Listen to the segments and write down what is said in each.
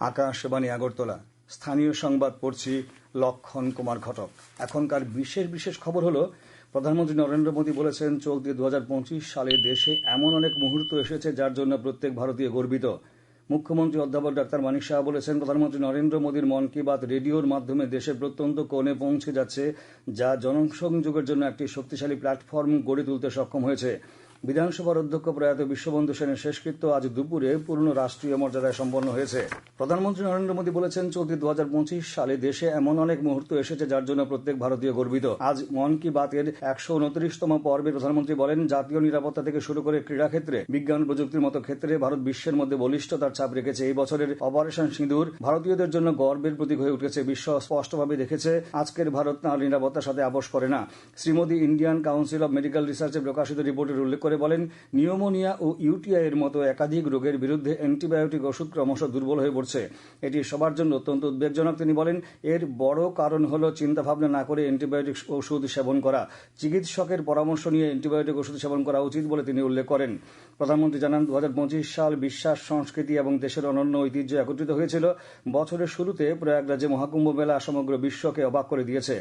আকাশবাণী আগরতলা। স্থানীয় সংবাদ পড়ছি লক্ষণ কুমার ঘটক। এখনকার বিশেষ খবর হলো, প্রধানমন্ত্রী নরেন্দ্র মোদী বলেছেন, চলতি 2025 সালে দেশে এমন অনেক মুহূর্ত এসেছে যার জন্য প্রত্যেক ভারতীয় গর্বিত। মুখ্যমন্ত্রী অধ্যাপক ডাক্তার মানিক সাহা বলেছেন, প্রধানমন্ত্রী নরেন্দ্র মোদীর মন কি বাত রেডিওর মাধ্যমে দেশের প্রত্যন্ত কোণে পৌঁছে যাচ্ছে, যা জনসংযোগের জন্য একটি শক্তিশালী প্ল্যাটফর্ম গড়ে তুলতে সক্ষম হয়েছে। বিধানসভার অধ্যক্ষ প্রয়াত বিশ্ববন্ধু সেনের শেষকৃত্য আজ দুপুরে পূর্ণ রাষ্ট্রীয় মর্যাদায় সম্পন্ন হয়েছে। প্রধানমন্ত্রী নরেন্দ্র মোদী বলেছেন, চলতি 2025 সালে দেশে এমন অনেক মুহূর্ত এসেছে যার জন্য প্রত্যেক ভারতীয় গর্বিত। আজ মন কি বাতের 129তম পর্বে প্রধানমন্ত্রী বলেন, জাতীয় নিরাপত্তা থেকে শুরু করে ক্রীড়াক্ষেত্রে, বিজ্ঞান প্রযুক্তির মতো ক্ষেত্রে ভারত বিশ্বের মধ্যে বলিষ্ঠতার ছাপ রেখেছে। এই বছরের অপারেশন সিঁদুর ভারতীয়দের জন্য গর্বের প্রতীক হয়ে উঠেছে। বিশ্ব স্পষ্টভাবে দেখেছে, আজকের ভারত তাঁর নিরাপত্তার সাথে আপোষ করে না। Shri Modi Indian council of medical রিসার্চে প্রকাশিত রিপোর্টের উল্লেখ করে বলেন, নিউমোনিয়া ও ইউটিআই এর মতো একাধিক রোগের বিরুদ্ধে অ্যান্টিবায়োটিক ওষুধ ক্রমশ দুর্বল হয়ে পড়ছে। এটি সবার জন্য অত্যন্ত উদ্বেগজনক। তিনি বলেন, এর বড় কারণ হল চিন্তাভাবনা না করে অ্যান্টিবায়োটিক ওষুধ সেবন করা। চিকিৎসকের পরামর্শ নিয়ে অ্যান্টিবায়োটিক ওষুধ সেবন করা উচিত বলে তিনি উল্লেখ করেন। প্রধানমন্ত্রী জানান, 2025 সাল বিশ্বাস, সংস্কৃতি এবং দেশের অনন্য ঐতিহ্য একত্রিত হয়েছিল। বছরের শুরুতে প্রয়াগরাজে মহাকুম্ভ মেলা সমগ্র বিশ্বকে অবাক করে দিয়েছে।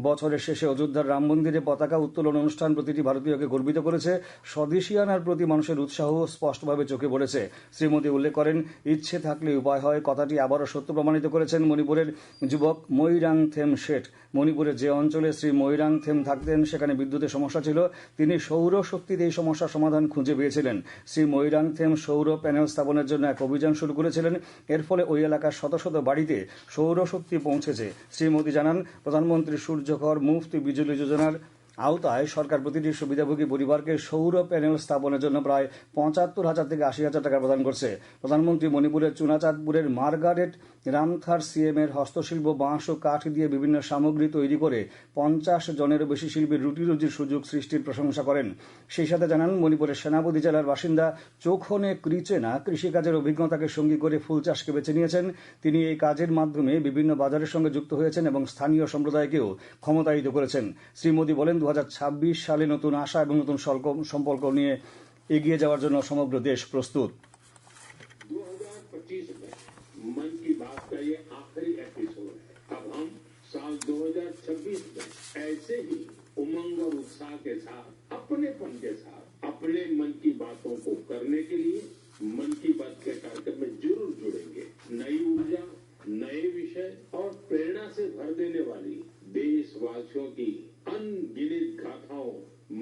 বছরের শেষে অযোধ্যার রাম মন্দিরে পতাকা উত্তোলন অনুষ্ঠান প্রতিটি ভারতীয়কে গর্বিত করেছে। স্বদেশিয়ানার প্রতি মানুষের উৎসাহ স্পষ্টভাবে চোখে পড়েছে। শ্রী মোদী উল্লেখ করেন, ইচ্ছে থাকলে উপায় হয় কথাটি আবারও সত্য প্রমাণিত করেছেন মণিপুরের যুবক মৈরাংথেম শেঠ। মণিপুরের যে অঞ্চলে শ্রী মৈরাংথেম থাকতেন সেখানে বিদ্যুতের সমস্যা ছিল। তিনি সৌরশক্তিতে এই সমস্যার সমাধান খুঁজে পেয়েছিলেন। শ্রী মৈরাংথেম সৌর প্যানেল স্থাপনের জন্য এক অভিযান শুরু করেছিলেন। এর ফলে ওই এলাকার শত শত বাড়িতে সৌরশক্তি পৌঁছেছে। শ্রী মোদী জানান, প্রধানমন্ত্রী সূর্যঘর মুফত বিজলি যোজনার আওতায় সরকার প্রতিটি সুবিধাভোগী পরিবারকে সৌর প্যানেল স্থাপনের জন্য প্রায় ৭৫,০০০ থেকে ৮০,০০০ টাকা প্রদান করছে। প্রধানমন্ত্রী মণিপুরের চুনাচাঁদপুরের মার্গারেট রামথার সিএম এর হস্তশিল্প, বাঁশ ও কাঠ দিয়ে বিভিন্ন সামগ্রী তৈরি করে ৫০ জনেরও বেশি শিল্পীর রুটিরুজির সুযোগ সৃষ্টির প্রশংসা করেন। সেই সাথে জানান, মণিপুরের সেনাপতি জেলার বাসিন্দা চোখনে ক্রিচেনা কৃষিকাজের অভিজ্ঞতাকে সঙ্গী করে ফুল চাষকে বেছে নিয়েছেন। তিনি এই কাজের মাধ্যমে বিভিন্ন বাজারের সঙ্গে যুক্ত হয়েছেন এবং স্থানীয় সম্প্রদায়কেও ক্ষমতায়িত করেছেন। শ্রী মোদী বলেন, 2026 সালে নতুন আশা এবং নতুন সম্পর্ক নিয়ে এগিয়ে যাওয়ার জন্য সমগ্র দেশ প্রস্তুত। 2025 में मन की बात का ये आखिरी एपिसोड है। अब हम साल 2026 में ऐसे ही उमंग और उत्साह के साथ, अपनेपन के साथ अपने मन की बातों को करने के लिए मन की बात के कार्यक्रम में जरूर जुड़ेंगे। नई ऊर्जा, नए विषय और प्रेरणा से भर देने वाली देशवासियों की अनगिनत गाथाओं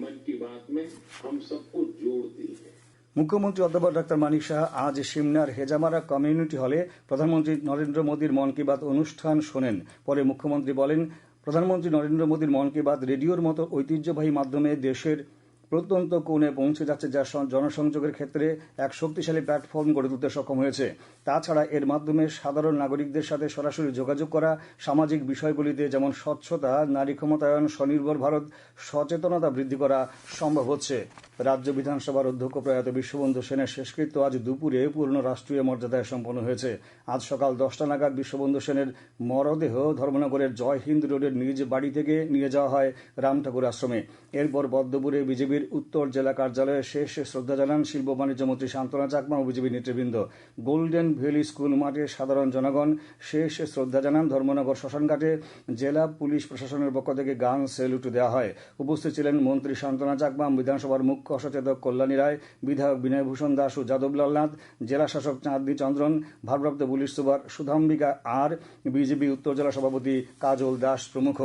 मन की बात में हम सबको जोड़ती है। মুখ্যমন্ত্রী অধ্যাপক ডাক্তার মানিক সাহা আজ সিমনার হেজামারা কমিউনিটি হলে প্রধানমন্ত্রী নরেন্দ্র মোদীর মন কি বাত অনুষ্ঠান শোনেন। পরে মুখ্যমন্ত্রী বলেন, প্রধানমন্ত্রী নরেন্দ্র মোদীর মন কি বাত রেডিওর মতো ঐতিহ্যবাহী মাধ্যমে দেশের প্রত্যন্ত কোণে পৌঁছে যাচ্ছে, যা জনসংযোগের ক্ষেত্রে এক শক্তিশালী প্ল্যাটফর্ম গড়ে তুলতে সক্ষম হয়েছে। তাছাড়া এর মাধ্যমে সাধারণ নাগরিকদের সাথে সরাসরি যোগাযোগ করা, সামাজিক বিষয়গুলিতে যেমন স্বচ্ছতা, নারী ক্ষমতায়ন, স্বনির্ভর ভারত সচেতনতা বৃদ্ধি করা সম্ভব হচ্ছে। রাজ্য বিধানসভার অধ্যক্ষ প্রয়াত বিশ্ববন্ধু সেনের শেষকৃত্য আজ দুপুরে পূর্ণ রাষ্ট্রীয় মর্যাদায় সম্পন্ন হয়েছে। আজ সকাল 10টা নাগাদ বিশ্ববন্ধু সেনের মরদেহ ধর্মনগরের জয় হিন্দ রোডের নিজ বাড়ি থেকে নিয়ে যাওয়া হয় রাম ঠাকুর আশ্রমে। এরপর পদ্মপুরে বিজেপির উত্তর জেলা কার্যালয়ে শেষ শ্রদ্ধা জানান শিল্প বাণিজ্য মন্ত্রী শান্তনা চাকমা ও বিজেপি নেতৃবৃন্দ। গোল্ডেন ভ্যালি স্কুল মাঠে সাধারণ জনগণ শেষ শ্রদ্ধা জানান। ধর্মনগর শ্মশানঘাটে জেলা পুলিশ প্রশাসনের পক্ষ থেকে গান স্যালুট দেওয়া হয়। উপস্থিত ছিলেন মন্ত্রী শান্তনা চাকমা, বিধানসভার মুখ্য সচেতক কল্যাণী রায়, বিধায়ক বিনয় ভূষণ দাস ও যাদবলাল নাথ, জেলা শাসক চাঁদনী চন্দ্রন, ভারপ্রাপ্ত পুলিশ সুপার সুধাম্বিকা আর, বিজেপি উত্তর জেলা সভাপতি কাজল দাস প্রমুখ।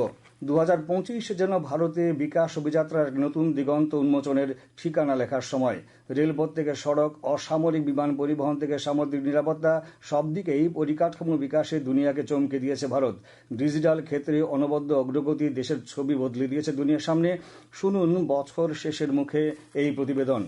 2025 যেন ভারতে বিকাশ অভিযাত্রার নতুন দিগন্ত উন্মোচনের ঠিকানা লেখার সময়। রেলপথ থেকে সড়ক, অসামরিক বিমান পরিবহন থেকে সামুদ্রিক নিরাপত্তা, সব দিকেই পরিকাঠামো বিকাশে দুনিয়াকে চমকে দিয়েছে ভারত। ডিজিটাল ক্ষেত্রে অনবদ্য অগ্রগতি দেশের ছবি বদলে দিয়েছে দুনিয়ার সামনে। শুনুন বছর শেষের মুখে এই প্রতিবেদন।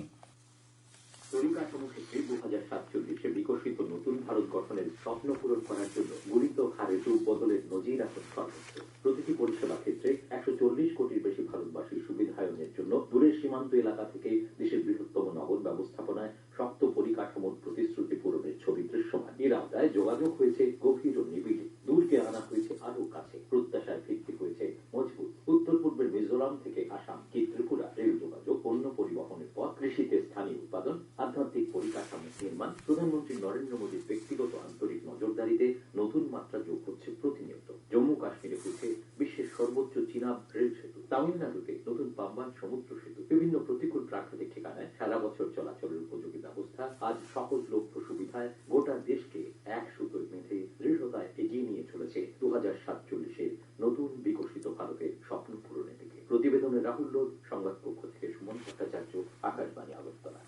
পরিকাঠামো ক্ষেত্রে 2047 বিকশিত নতুন ভারত গঠনের স্বপ্ন পূরণ করার জন্য গুণিত হারে রূপ বদলের নজির এখন সর্বোচ্চ। প্রতিটি পরিষেবা ক্ষেত্রে 140 কোটির বেশি ভারতবাসীর সুবিধায়নের জন্য দূরের সীমান্ত এলাকা থেকে দেশের বৃহত্তম নগর ব্যবস্থাপনায় শক্ত পরিকাঠামোর প্রতিশ্রুতি পূরণের ছবি দৃশ্যমান। এর আওতায় যোগাযোগ হয়েছে গভীর ও নিবিড়, দূরকে আনা হয়েছে আরো কাছে, প্রত্যাশার ভিত্তি হয়েছে মজবুত। উত্তর পূর্বের মিজোরাম থেকে আসাম কি ত্রিপুরা রেল যোগাযোগ, পণ্য পরিবহনের পথ, কৃষিতে স্থানীয় উৎপাদন, আধ্যাত্মিক পরিকাঠামো নির্মাণ, প্রধানমন্ত্রী নরেন্দ্র মোদীর ব্যক্তিগত আন্তরিক নজরদারিতে পরিস্থিতিতে নতুন মাত্রা যোগ হচ্ছে প্রতিনিয়ত। জম্মু কাশ্মীরে হচ্ছে বিশ্বের সর্বোচ্চ চিনাব রেল সেতু, তামিলনাড়ুতে নতুন পাম্বান সমুদ্র সেতু, বিভিন্ন প্রতিকূল প্রাকৃতিক ঠিকানায় সারা বছর চলাচলের উপযোগী ব্যবস্থা আজ সহজলভ্য সুবিধায় গোটা দেশকে এক সুতোয় বেঁধে দৃঢ়তায় এগিয়ে নিয়ে চলেছে 2047-এর নতুন বিকশিত ভারতের স্বপ্ন পূরণের দিকে। প্রতিবেদনে রাহুল লোধ, সংবাদ পক্ষ থেকে সুমন ভট্টাচার্য, আকাশবাণী আগরতলা।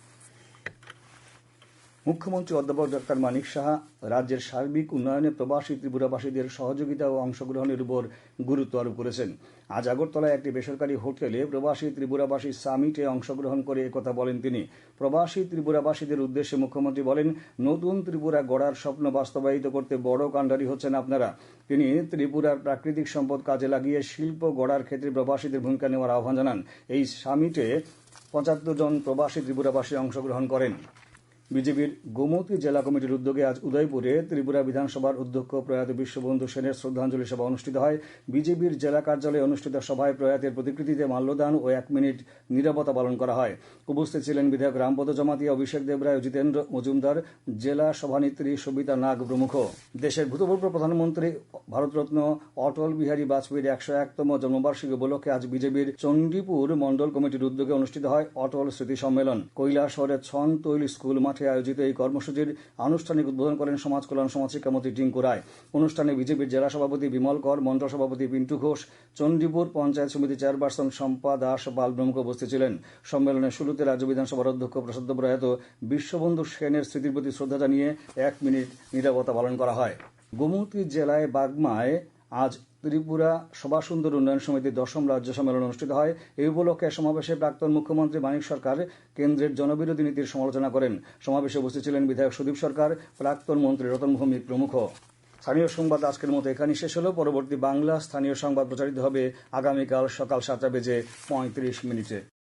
মুখ্যমন্ত্রী অধ্যাপক ডক্টর মানিক সাহা রাজ্যের সার্বিক উন্নয়নে প্রবাসী ত্রিপুরাবাসীদের সহযোগিতা ও অংশগ্রহণের উপর গুরুত্ব আরোপ করেছেন। আজ আগরতলায় একটি বেসরকারি হোটেলে প্রবাসী ত্রিপুরাবাসী সামিটে অংশগ্রহণ করে একথা বলেন তিনি। প্রবাসী ত্রিপুরাবাসীদের উদ্দেশ্যে মুখ্যমন্ত্রী বলেন, নতুন ত্রিপুরা গড়ার স্বপ্ন বাস্তবায়িত করতে বড় কাণ্ডারি হচ্ছেন আপনারা। তিনি ত্রিপুরার প্রাকৃতিক সম্পদ কাজে লাগিয়ে শিল্প গড়ার ক্ষেত্রে প্রবাসীদের ভূমিকা নেওয়ার আহ্বান জানান। এই সামিটে 75 জন প্রবাসী ত্রিপুরাবাসী অংশগ্রহণ করেন। বিজেপির গোমতী জেলা কমিটির উদ্যোগে আজ উদয়পুরে ত্রিপুরা বিধানসভার অধ্যক্ষ প্রয়াত বিশ্ববন্ধু সেনের শ্রদ্ধাঞ্জলি সভা অনুষ্ঠিত হয়। বিজেপির জেলা কার্যালয়ে অনুষ্ঠিত সভায় প্রয়াতের প্রতিকৃতিতে মাল্যদান ও 1 মিনিট নীরবতা পালন করা হয়। উপস্থিত ছিলেন বিধায়ক রামপদ জমাতিয়া, অভিষেক দেবরায়, জিতেন্দ্র মজুমদার, জেলা সভানেত্রী সবিতা নাগ প্রমুখ। দেশের ভূতপূর্ব প্রধানমন্ত্রী ভারতরত্ন অটল বিহারী বাজপেয়ীর 101তম জন্মবার্ষিকী উপলক্ষে আজ বিজেপির চণ্ডীপুর মন্ডল কমিটির উদ্যোগে অনুষ্ঠিত হয় অটল স্মৃতি সম্মেলন। কৈলাসহরের ছন তৈল স্কুল মাঠে আয়োজিত এই কর্মসূচির আনুষ্ঠানিক উদ্বোধন করেন সমাজ কল্যাণ সমাজশিক্ষামন্ত্রী টিঙ্কু রায়। অনুষ্ঠানে বিজেপির জেলা সভাপতি বিমল কর, মন্ডল সভাপতি পিন্টু ঘোষ, চণ্ডীপুর পঞ্চায়েত সমিতি চেয়ারপারসন শম্পা দাস পাল প্রমুখ উপস্থিত ছিলেন। সম্মেলনের শুরুতে রাজ্য বিধানসভার অধ্যক্ষ প্রসদ্য প্রয়াত বিশ্ববন্ধু সেনের স্মৃতির প্রতি শ্রদ্ধা জানিয়ে 1 মিনিট নীরবতা পালন করা হয়। গোমতী জেলায় বাগমায় আজ ত্রিপুরা সভাসুন্দর উন্নয়ন সমিতির 10ম রাজ্য সম্মেলন অনুষ্ঠিত হয়। এই উপলক্ষে সমাবেশে প্রাক্তন মুখ্যমন্ত্রী মানিক সরকার কেন্দ্রের জনবিরোধী নীতির সমালোচনা করেন। সমাবেশে উপস্থিত ছিলেন বিধায়ক সুদীপ সরকার, প্রাক্তন মন্ত্রী রতন ভৌমিক প্রমুখ। স্থানীয় সংবাদ আজকের মতো এখানেই শেষ হলো। পরবর্তী বাংলা স্থানীয় সংবাদ প্রচারিত হবে আগামীকাল সকাল 7:35